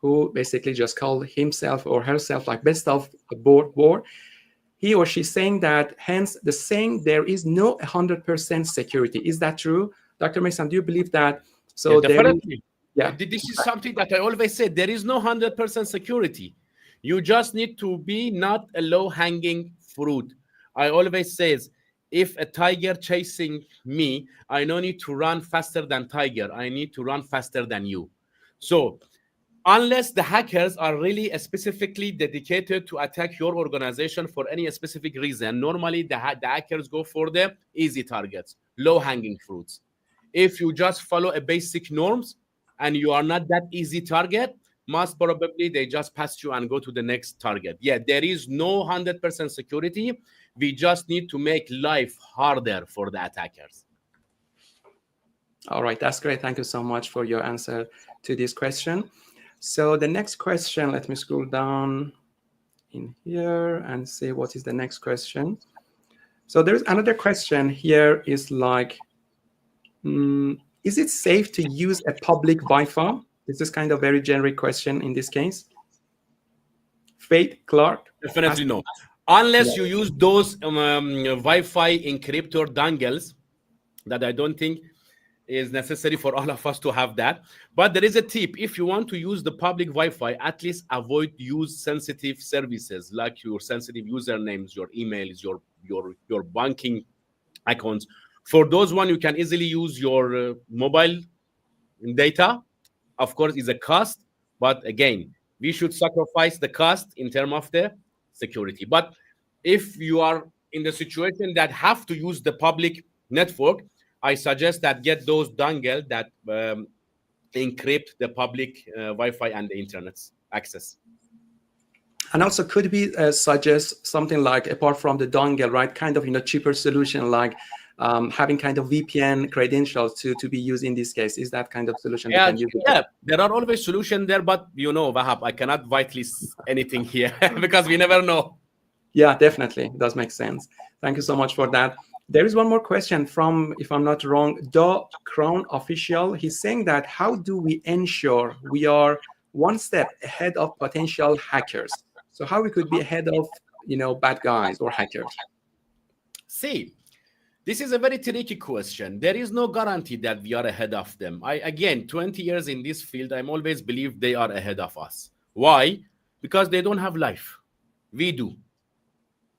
who basically just called himself or herself like Best of Both Worlds. He or she's saying that, hence the saying, there is no 100% security. Is that true? Dr. Meisam, do you believe that? So definitely. This is something that I always say. There is no 100% security. You just need to be not a low-hanging fruit. I always say, if a tiger chasing me, I don't need to run faster than tiger. I need to run faster than you. So unless the hackers are really specifically dedicated to attack your organization for any specific reason, normally the hackers go for the easy targets, low-hanging fruits. If you just follow a basic norms and you are not that easy target, most probably they just pass you and go to the next target. Yeah, there is no 100% security. We just need to make life harder for the attackers. All right, that's great. Thank you so much for your answer to this question. So the next question, let me scroll down in here and see what is the next question. So there's another question here is like, is it safe to use a public Wi-Fi? This is kind of very generic question in this case. Faith Clark? Definitely no. Unless you use those Wi-Fi encryptor dongles that I don't think is necessary for all of us to have that. But there is a tip. If you want to use the public Wi-Fi, at least avoid use sensitive services like your sensitive usernames, your emails, your banking accounts. For those one, you can easily use your mobile data of course, is a cost, but again, we should sacrifice the cost in terms of the security. But if you are in the situation that have to use the public network, I suggest that get those dongle that encrypt the public Wi-Fi and the internet's access. And also, could we suggest something like, apart from the dongle, right, kind of cheaper solution like having kind of VPN credentials to be used in this case? Is that kind of solution we can use? Yeah, there are always solutions there, but Vahab, I cannot whitelist anything here because we never know. Yeah, definitely. It does make sense. Thank you so much for that. There is one more question from, if I'm not wrong, The Crown Official. He's saying that how do we ensure we are one step ahead of potential hackers? So how we could be ahead of, bad guys or hackers? See, this is a very tricky question. There is no guarantee that we are ahead of them. Again, 20 years in this field, I'm always believe they are ahead of us. Why? Because they don't have life. We do.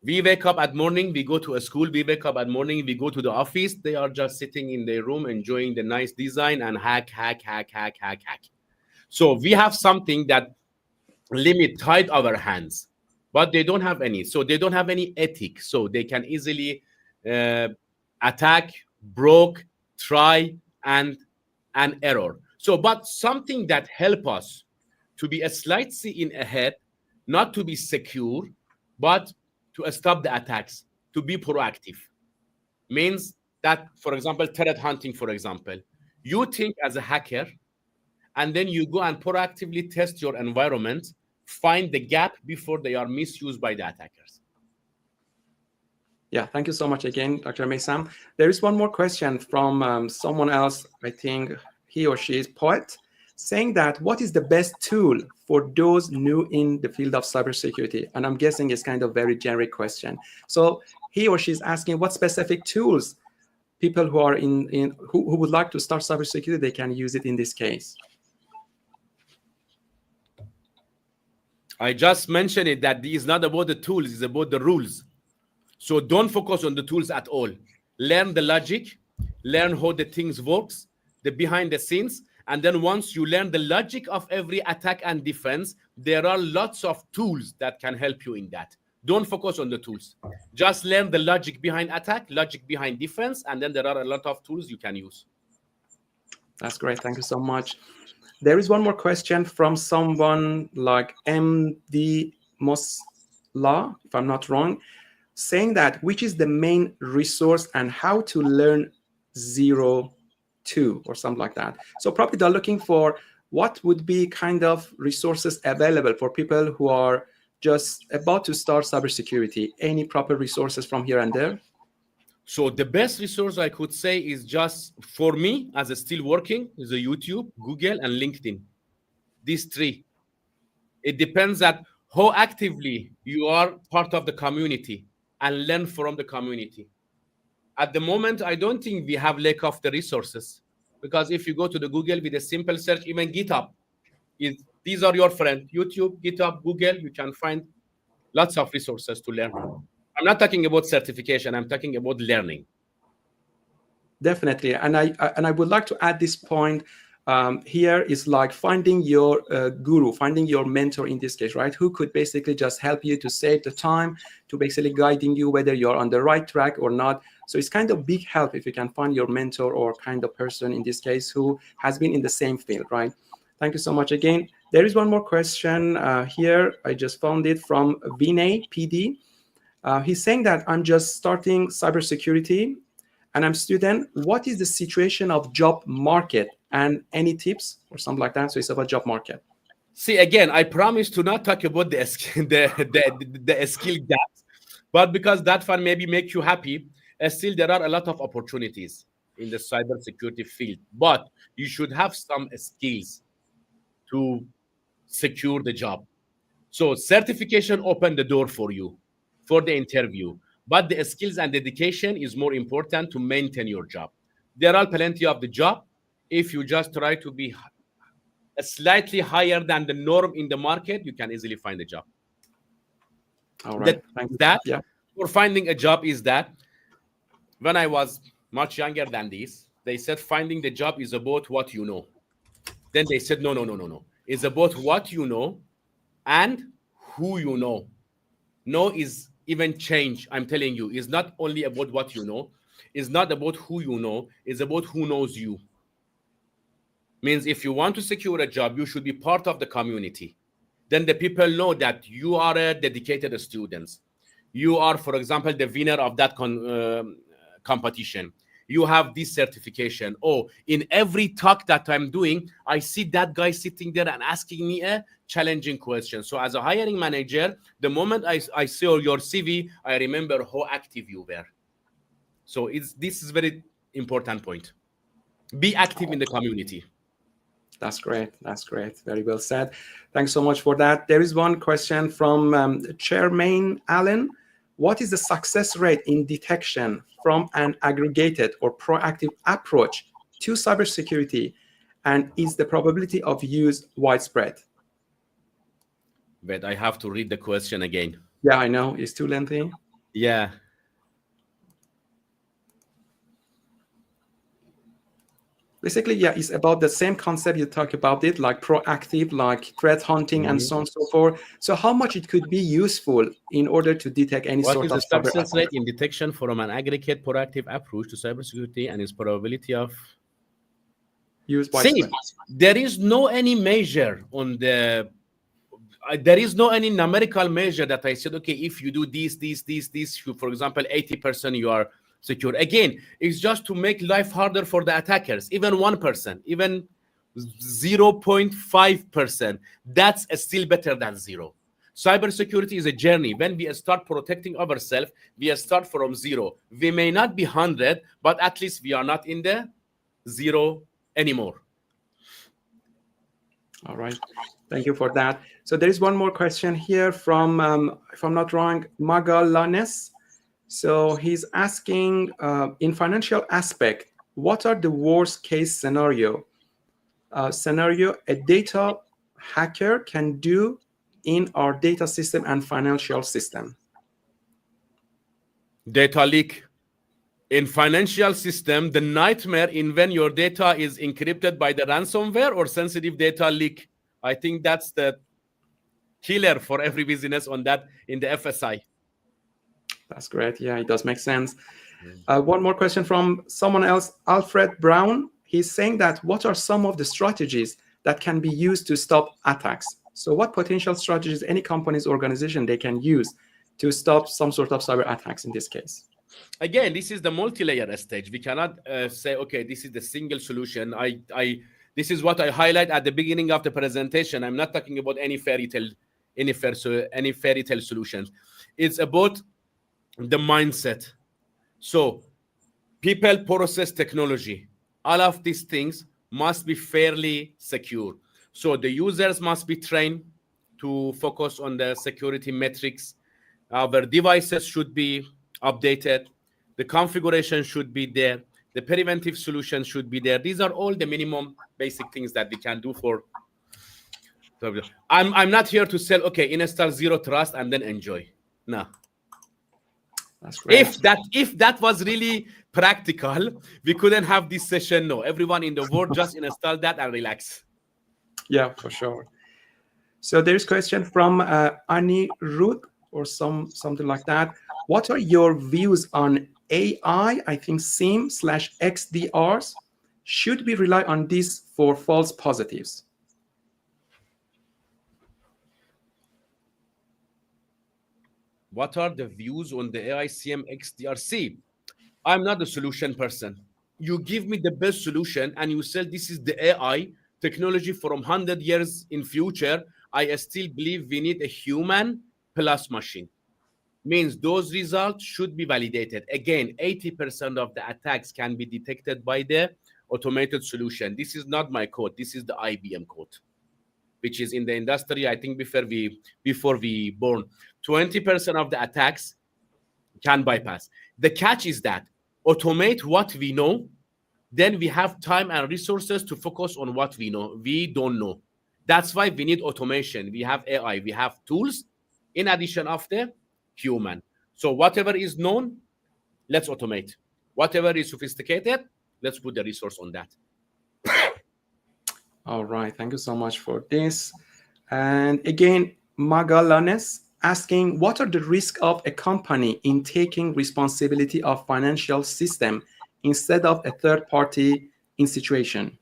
We wake up at morning, we go to a school, we wake up at morning, we go to the office. They are just sitting in their room, enjoying the nice design and hack. So we have something that limit tied our hands, but they don't have any. So they don't have any ethics. So they can easily attack, broke, try, and an error. So, but something that help us to be a slightly in ahead, not to be secure, but to stop the attacks, to be proactive. Means that, for example, threat hunting, for example, you think as a hacker, and then you go and proactively test your environment, find the gap before they are misused by the attackers. Yeah, thank you so much again, Dr. Meisam. There is one more question from someone else, I think he or she is Poet, saying that what is the best tool for those new in the field of cybersecurity? And I'm guessing it's kind of very generic question. So he or she is asking what specific tools people who are who would like to start cybersecurity, they can use it in this case. I just mentioned it that it's not about the tools, it's about the rules. So don't focus on the tools at all. Learn the logic, learn how the things works, the behind the scenes. And then once you learn the logic of every attack and defense, there are lots of tools that can help you in that. Don't focus on the tools. Just learn the logic behind attack, logic behind defense, and then there are a lot of tools you can use. That's great. Thank you so much. There is one more question from someone like MD Mosla, if I'm not wrong, saying that which is the main resource and how to learn 02 or something like that. So probably they're looking for what would be kind of resources available for people who are just about to start cybersecurity. Any proper resources from here and there? So the best resource I could say is just for me as a still working is a YouTube, Google, and LinkedIn. These three. It depends on how actively you are part of the community and learn from the community. At the moment, I don't think we have lack of the resources, because if you go to the Google with a simple search, even GitHub, these are your friends. YouTube, GitHub, Google, you can find lots of resources to learn. I'm not talking about certification. I'm talking about learning. Definitely. And I would like to add this point here is like finding your guru, finding your mentor in this case, right? Who could basically just help you to save the time, to basically guiding you whether you're on the right track or not. So it's kind of big help if you can find your mentor or kind of person in this case who has been in the same field, right? Thank you so much again. There is one more question here. I just found it from Vinay PD. He's saying that I'm just starting cybersecurity and I'm student. What is the situation of job market and any tips or something like that? So it's about job market. See, again, I promise to not talk about the skill gaps, but because that one maybe make you happy, still there are a lot of opportunities in the cybersecurity field, but you should have some skills to secure the job. So certification open the door for you for the interview, but the skills and dedication is more important to maintain your job. There are plenty of the job. If you just try to be slightly higher than the norm in the market, you can easily find a job. All right. For finding a job is that when I was much younger than this, they said finding the job is about what you know. Then they said, no. It's about what you know and who you know. No is even change. I'm telling you, it's not only about what you know. It's not about who you know. It's about who knows you. Means if you want to secure a job, you should be part of the community. Then the people know that you are a dedicated student. You are, for example, the winner of that competition. You have this certification. Oh, in every talk that I'm doing, I see that guy sitting there and asking me a challenging question. So as a hiring manager, the moment I saw your CV, I remember how active you were. So this is very important point. Be active in the community. That's great. That's great. Very well said. Thanks so much for that. There is one question from Chairman Allen. What is the success rate in detection from an aggregated or proactive approach to cybersecurity? And is the probability of use widespread? But I have to read the question again. Yeah, I know. It's too lengthy. Yeah. Basically, yeah, it's about the same concept you talk about it, like proactive, like threat hunting and so on and so forth. So how much it could be useful in order to detect any sort of What is the success rate in detection from an aggregate proactive approach to cybersecurity and its probability of use? See, there is no any measure on the there is no any numerical measure that I said, okay, if you do this, for example, 80% you are secure. Again, it's just to make life harder for the attackers. Even 1%, even 0.5%, that's still better than zero. Cybersecurity is a journey. When we start protecting ourselves, we start from zero. We may not be 100, but at least we are not in the zero anymore. All right. Thank you for that. So there is one more question here from, if I'm not wrong, Magalanes. So he's asking, in financial aspect, what are the worst case scenario a data hacker can do in our data system and financial system? Data leak. In financial system, the nightmare in when your data is encrypted by the ransomware or sensitive data leak. I think that's the killer for every business on that in the FSI. That's great. Yeah, it does make sense. One more question from someone else, Alfred Brown. He's saying that what are some of the strategies that can be used to stop attacks? So what potential strategies any company's organization they can use to stop some sort of cyber attacks in this case? Again, this is the multi-layer stage. We cannot say, okay, this is the single solution. This is what I highlight at the beginning of the presentation. I'm not talking about any fairy tale solutions. It's about the mindset. So people, process, technology, all of these things must be fairly secure. So the users must be trained to focus on the security metrics. Our devices should be updated. The configuration should be there. The preventive solution should be there. These are all the minimum basic things that we can do for. I'm not here to sell, okay, install zero trust and then enjoy. No. That's great. If that was really practical, we couldn't have this session. No, everyone in the world just install that and relax. Yeah, for sure. So there's a question from Annie Ruth or something like that. What are your views on AI, I think SIEM/XDRs? Should we rely on this for false positives? What are the views on the AI SIEM XDRC? I'm not a solution person. You give me the best solution and you say this is the AI technology from 100 years in future. I still believe we need a human plus machine. Means those results should be validated. Again, 80% of the attacks can be detected by the automated solution. This is not my code. This is the IBM code, which is in the industry, I think before we born. 20% of the attacks can bypass. The catch is that automate what we know, then we have time and resources to focus on what we know. We don't know. That's why we need automation. We have AI, we have tools in addition of the human. So whatever is known, let's automate. Whatever is sophisticated, let's put the resource on that. All right. Thank you so much for this. And again, Magalanes asking, what are the risks of a company in taking responsibility of financial system instead of a third party in situation?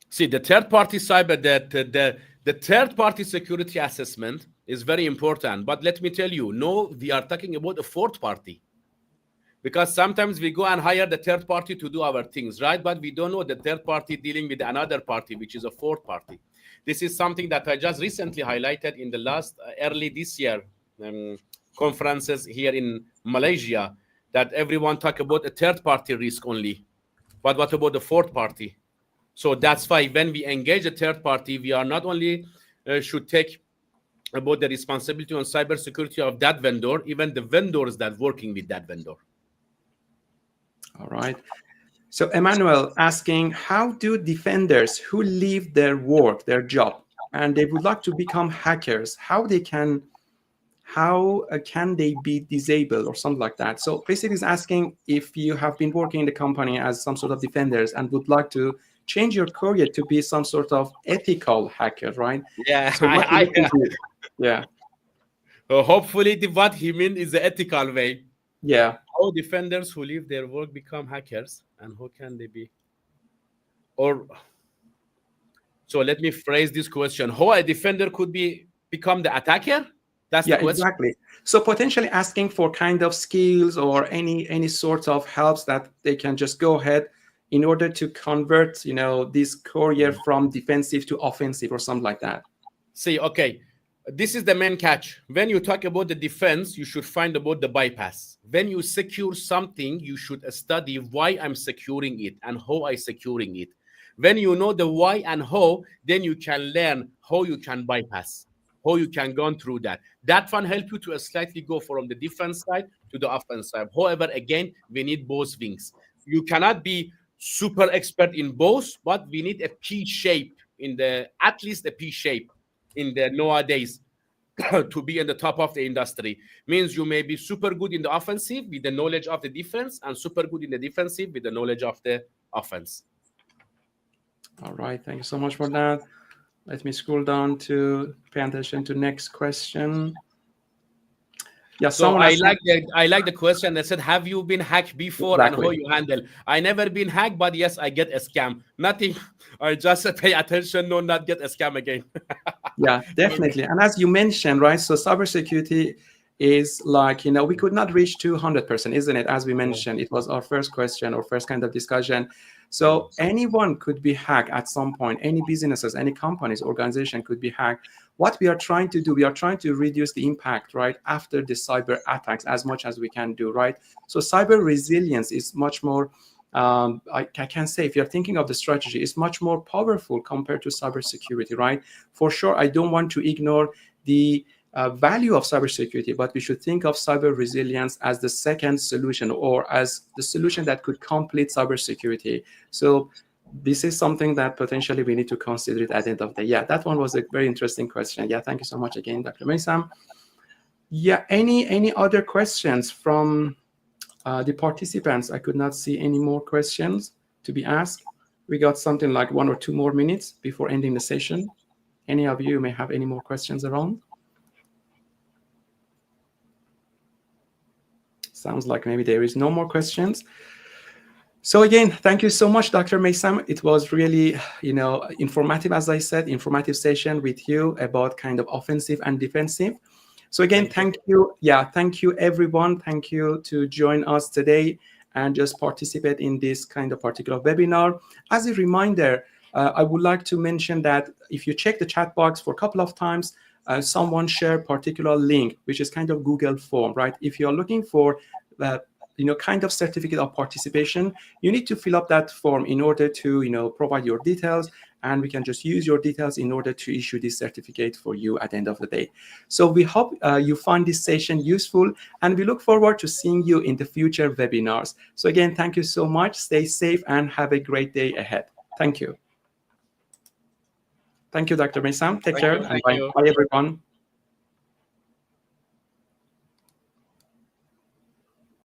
See, the third party cyber, the third party security assessment is very important. But let me tell you, no, we are talking about a fourth party. Because sometimes we go and hire the third party to do our things, right? But we don't know the third party dealing with another party, which is a fourth party. This is something that I just recently highlighted in the last early this year conferences here in Malaysia, that everyone talk about a third party risk only. But what about the fourth party? So that's why when we engage a third party, we are not only should take about the responsibility on cybersecurity of that vendor, even the vendors that working with that vendor. All right. So Emmanuel asking, how do defenders who leave their work, their job, and they would like to become hackers, how can they be disabled or something like that? So basically, he's asking if you have been working in the company as some sort of defenders and would like to change your career to be some sort of ethical hacker, right? Yeah. So yeah. Hopefully, what he means is the ethical way. Yeah. How defenders who leave their work become hackers, and how can they be? Or so let me phrase this question: how a defender could become the attacker? That's the question. Exactly. So potentially asking for kind of skills or any sort of helps that they can just go ahead in order to convert, this career from defensive to offensive or something like that. See, okay, this is the main catch. When you talk about the defense, you should find about the bypass. When you secure something, you should study why I'm securing it and how I securing it. When you know the why and how, then you can learn how you can bypass, how you can go through that. That one help you to slightly go from the defense side to the offense side. However, again, we need both wings. You cannot be super expert in both, but we need a P shape at least a P shape in the nowadays to be in the top of the industry. Means you may be super good in the offensive with the knowledge of the defense and super good in the defensive with the knowledge of the offense. All right, thank you so much for that. Let me scroll down to pay attention to next question. Yeah, so I like the question that said, have you been hacked before? Exactly. And how you handle? I never been hacked, but yes, I get a scam. Nothing. I just pay attention, no, not get a scam again. Yeah, definitely. And as you mentioned, right, so cybersecurity is like, we could not reach 200%, isn't it? As we mentioned, it was our first question or first kind of discussion. So anyone could be hacked at some point. Any businesses, any companies, organization could be hacked. What we are trying to do, we are trying to reduce the impact, right, after the cyber attacks as much as we can do, right? So cyber resilience is much more, I can say, if you're thinking of the strategy, it's much more powerful compared to cybersecurity, right? For sure, I don't want to ignore the value of cybersecurity, but we should think of cyber resilience as the second solution or as the solution that could complete cybersecurity. So this is something that potentially we need to consider it at the end of the day. Yeah, that one was a very interesting question. Yeah, thank you so much again, Dr. Meisam. Yeah, any other questions from the participants? I could not see any more questions to be asked. We got something like 1 or 2 more minutes before ending the session. Any of you may have any more questions around? Sounds like maybe there is no more questions. So again, thank you so much, Dr. Meisam. It was really, informative, as I said, informative session with you about kind of offensive and defensive. So again, thank you. Yeah, thank you, everyone. Thank you to join us today and just participate in this kind of particular webinar. As a reminder, I would like to mention that if you check the chat box for a couple of times, someone shared particular link, which is kind of Google form, right? If you're looking for kind of certificate of participation, you need to fill up that form in order to, provide your details, and we can just use your details in order to issue this certificate for you at the end of the day. So we hope you find this session useful, and we look forward to seeing you in the future webinars. So again, thank you so much. Stay safe and have a great day ahead. Thank you. Thank you, Dr. Meisam. Take care. And bye, everyone.